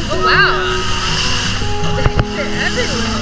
Oh wow! They're everywhere.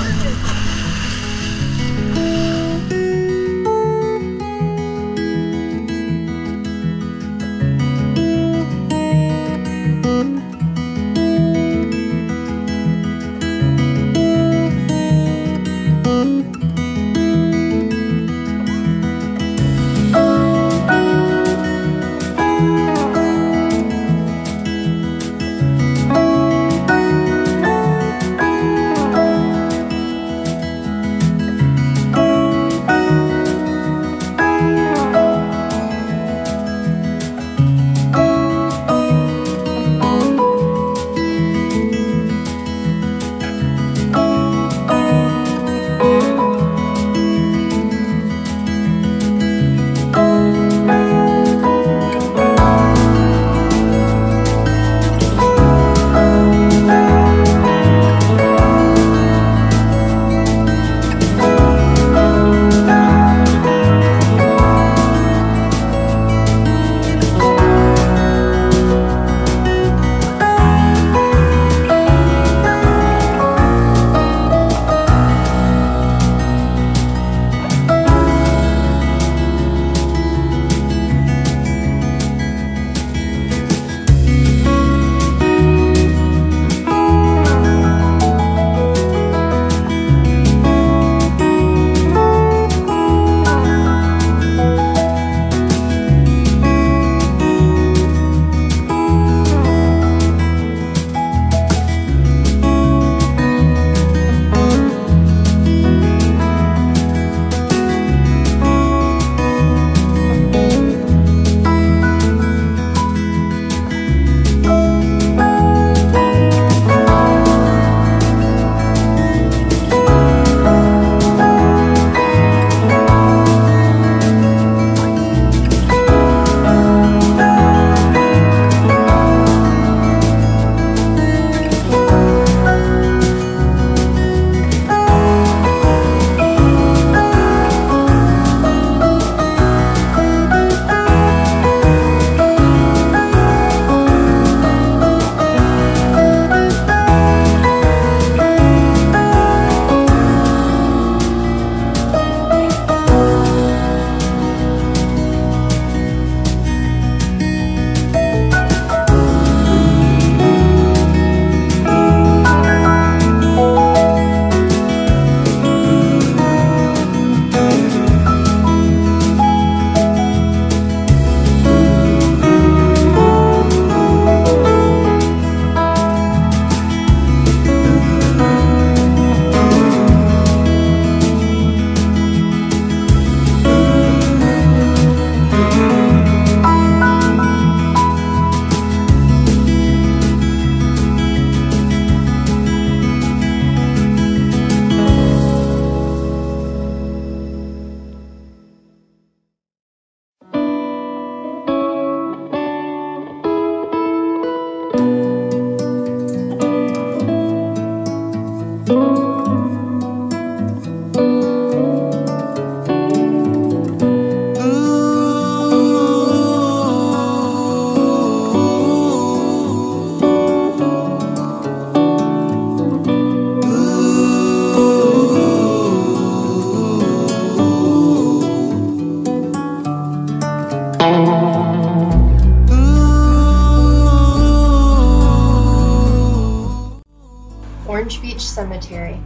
Orange Beach Cemetery.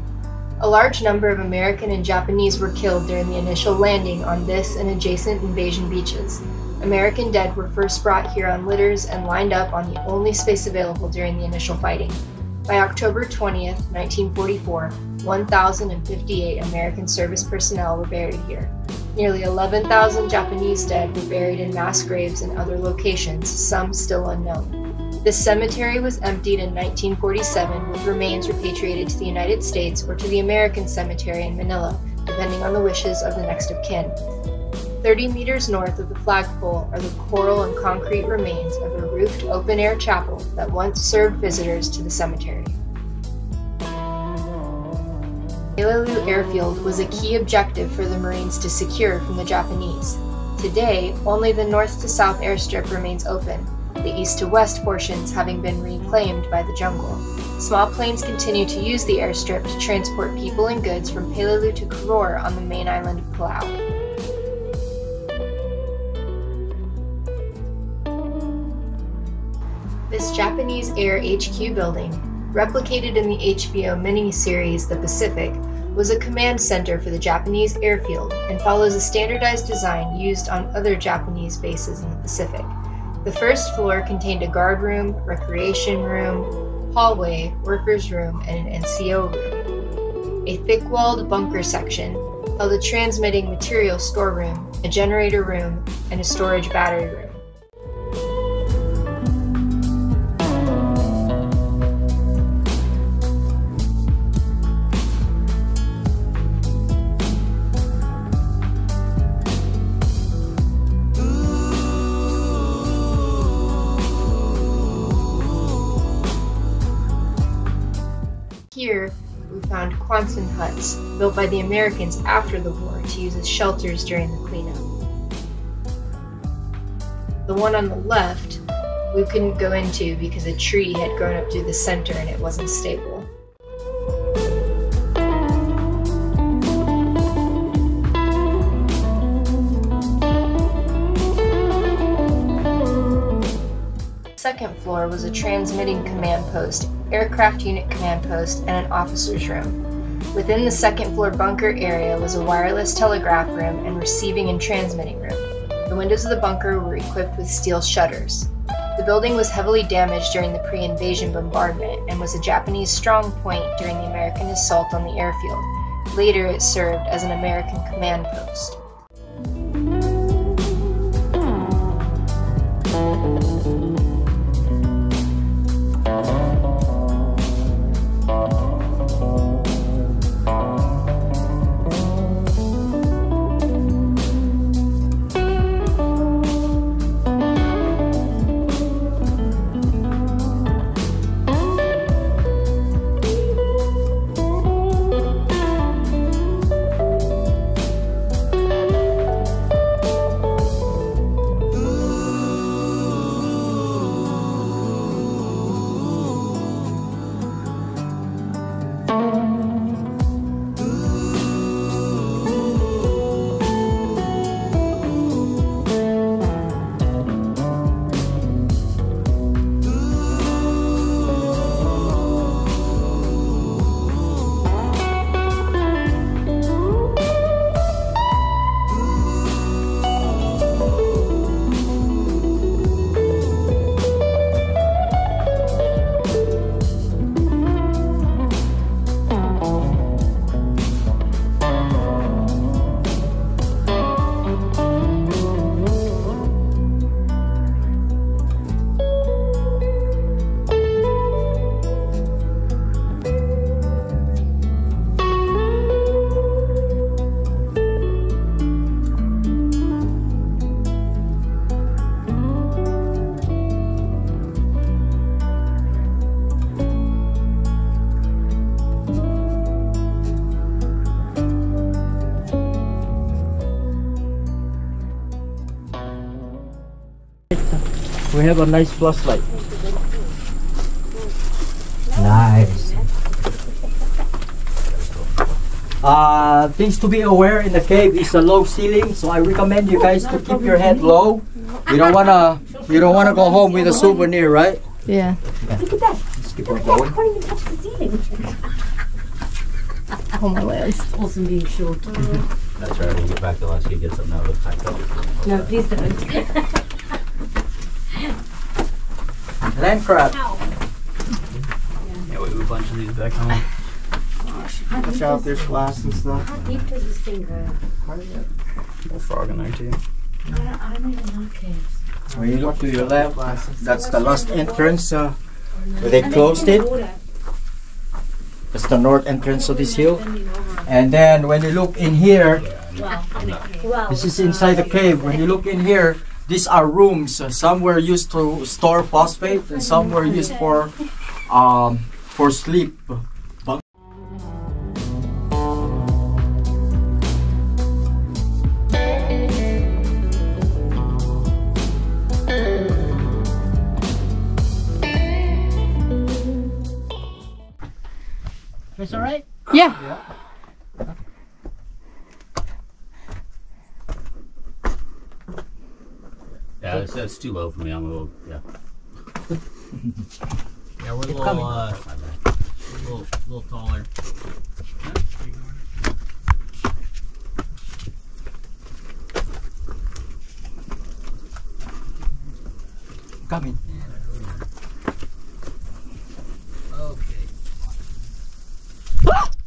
A large number of American and Japanese were killed during the initial landing on this and adjacent invasion beaches. American dead were first brought here on litters and lined up on the only space available during the initial fighting. By October 20th, 1944, 1,058 American service personnel were buried here. Nearly 11,000 Japanese dead were buried in mass graves in other locations, some still unknown. This cemetery was emptied in 1947, with remains repatriated to the United States or to the American Cemetery in Manila, depending on the wishes of the next of kin. 30 meters north of the flagpole are the coral and concrete remains of a roofed open-air chapel that once served visitors to the cemetery. Peleliu Airfield was a key objective for the Marines to secure from the Japanese. Today, only the north to south airstrip remains open. the east to west portions having been reclaimed by the jungle. Small planes continue to use the airstrip to transport people and goods from Peleliu to Koror on the main island of Palau. This Japanese Air HQ building, replicated in the HBO mini-series The Pacific, was a command center for the Japanese airfield and follows a standardized design used on other Japanese bases in the Pacific. The first floor contained a guard room, recreation room, hallway, workers' room, and an NCO room. A thick-walled bunker section held a transmitting material storeroom, a generator room, and a storage battery room. Here, we found Quonset huts, built by the Americans after the war to use as shelters during the cleanup. The one on the left, we couldn't go into because a tree had grown up through the center and it wasn't stable. Second floor was a transmitting command post, aircraft unit command post, and an officer's room. Within the second floor bunker area was a wireless telegraph room and receiving and transmitting room. The windows of the bunker were equipped with steel shutters. The building was heavily damaged during the pre-invasion bombardment and was a Japanese strong point during the American assault on the airfield. Later it served as an American command post. We have a nice flashlight. Nice. Things to be aware in the cave is a low ceiling, so I recommend you guys to keep your head low. You don't wanna go home with a souvenir, right? Yeah. Look at that. Let's keep on going. I can't even touch the ceiling. Oh my legs. Awesome being short. That's right, when we get back to Alaska, get something out of the packed up. No, please don't. Land crab. Yeah, we have a bunch of these back home. Watch out, there's glass and stuff. How deep does this thing go? A little frog in there too. I don't even like caves. When you look to your left, that's the last entrance where they closed it. That's the north entrance of this hill. And then when you look in here, this is inside the cave. When you look in here, these are rooms. Some were used to store phosphate and some were used for sleep. Yeah. Yeah, that's too low for me. I'm a little, yeah. Yeah, we're a little taller. Coming. Okay.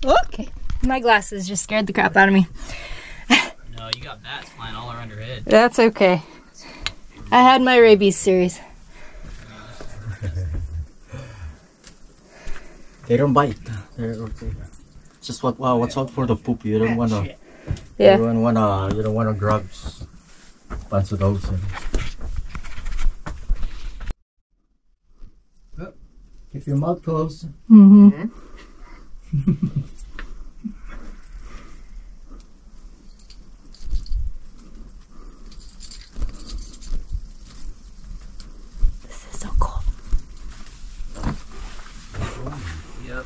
Okay. My glasses just scared the crap out of me. No, you got bats flying all around your head. That's okay. I had my rabies series. They don't bite. They're okay. Just what's out for the poop. You don't wanna. Yeah. You don't wanna grab a bunch of those. Keep your mouth closed. Mm-hmm. This is so cool. Yep.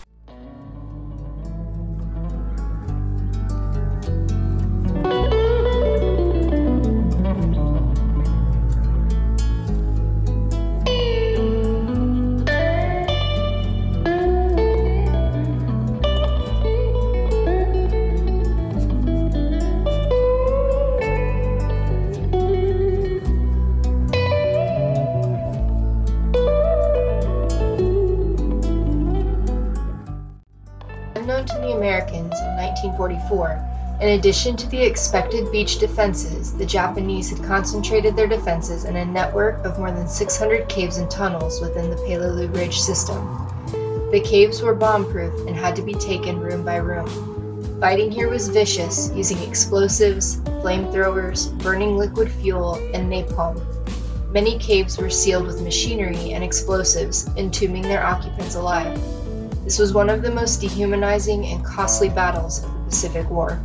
Unknown to the Americans in 1944, in addition to the expected beach defenses, the Japanese had concentrated their defenses in a network of more than 600 caves and tunnels within the Peleliu Ridge system. The caves were bomb-proof and had to be taken room by room. Fighting here was vicious, using explosives, flamethrowers, burning liquid fuel, and napalm. Many caves were sealed with machinery and explosives, entombing their occupants alive. This was one of the most dehumanizing and costly battles of the Pacific War.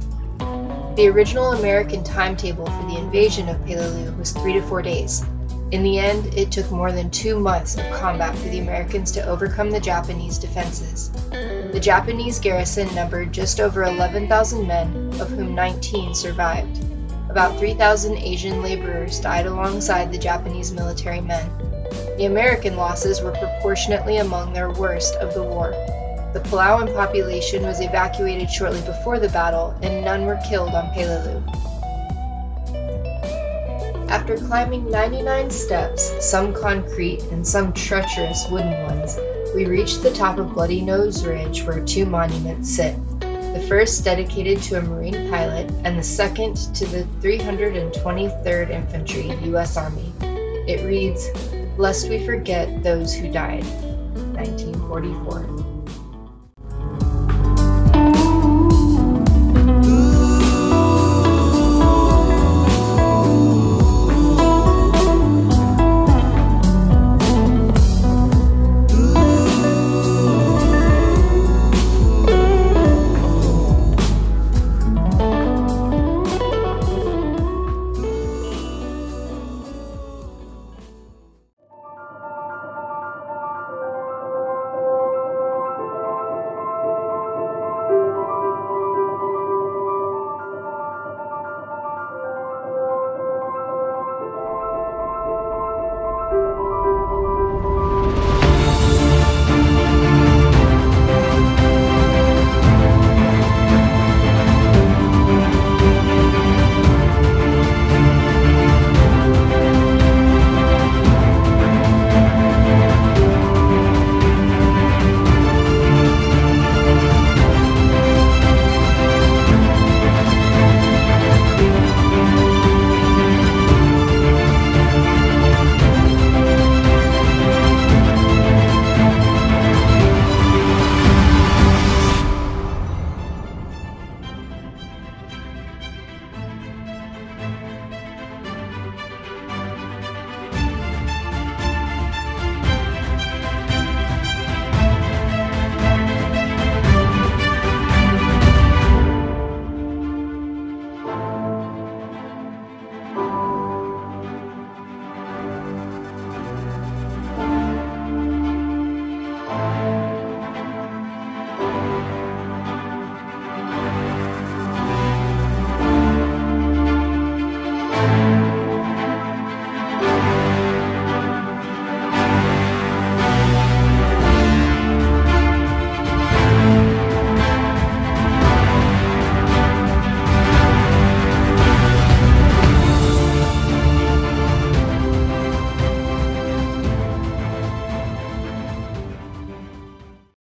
The original American timetable for the invasion of Peleliu was 3 to 4 days. In the end, it took more than 2 months of combat for the Americans to overcome the Japanese defenses. The Japanese garrison numbered just over 11,000 men, of whom 19 survived. About 3,000 Asian laborers died alongside the Japanese military men. The American losses were proportionately among their worst of the war. The Palauan population was evacuated shortly before the battle, and none were killed on Peleliu. After climbing 99 steps, some concrete and some treacherous wooden ones, we reached the top of Bloody Nose Ridge where 2 monuments sit. The first dedicated to a Marine pilot, and the second to the 323rd Infantry, U.S. Army. It reads, "Lest we forget those who died." 1944.